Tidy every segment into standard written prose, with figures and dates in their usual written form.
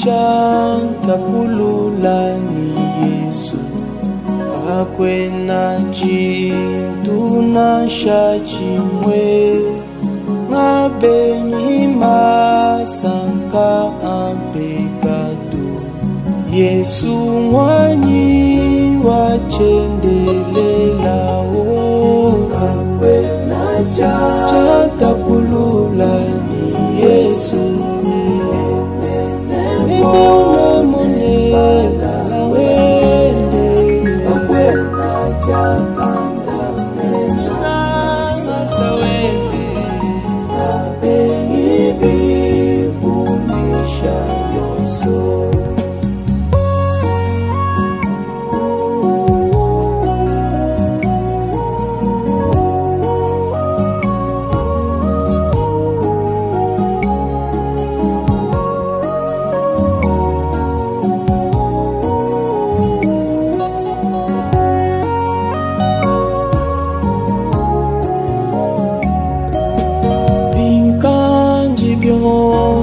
chantapulula ni Yesu kakwena chintu na shachimwe ngabenyi masanka ampekatu Yesu mwanyi wachendelela kakwena chantapulula ni Yesu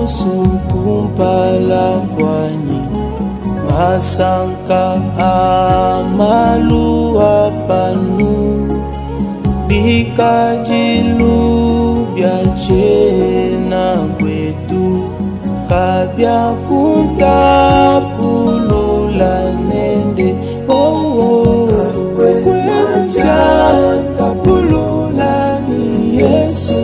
sukumpala kwanyi masanka amalu apanu bikajilu byachena kwetu kabya kuntapulula nende kakwena chantapulula ni Yesu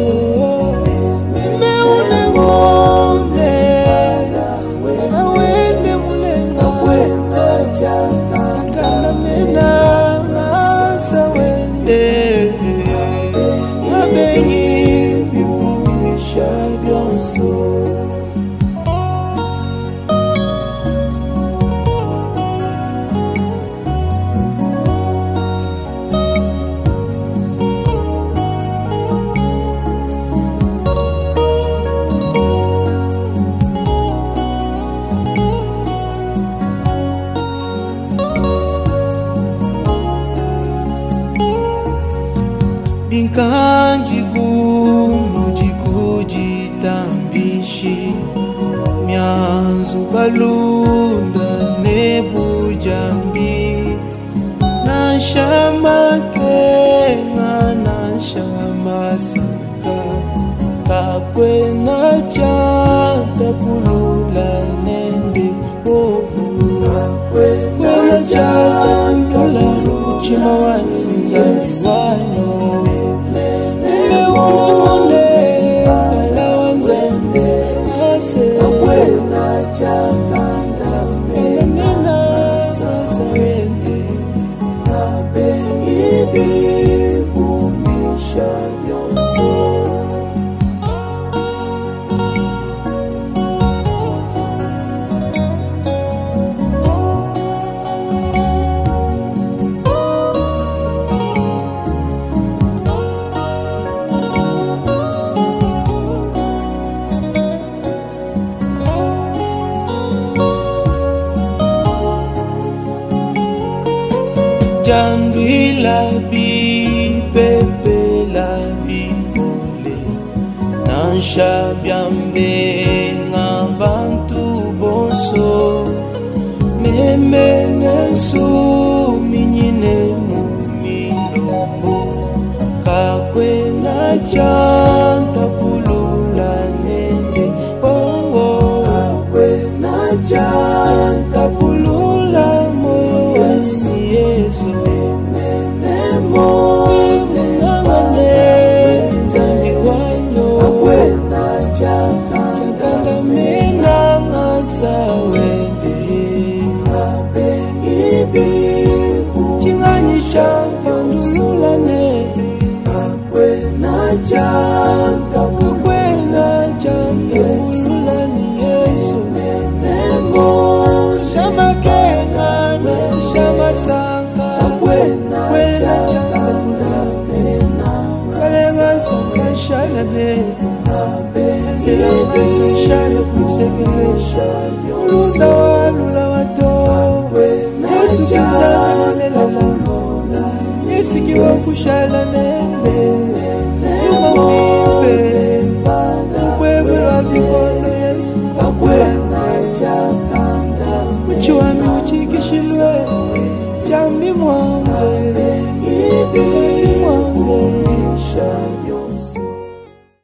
Binkanji gumu jikujitambishi Mianzu balunda nebujambi Nashama kenga nashama saka kakwena chantapulula nende kakwena chantapulula chimawanza wanyo Jandui la bi pepe la bi kole Nansha biambe ngabantu bonso Memene su minyine mumilombo Kakwena chantapulula nende Kakwena chantapulula moyo Yesu Sikiwa kushala nende Umawipe Ukwebe wa mikono Yesu Kakwena chaka Ilwe jambi mwange, ibi mwange.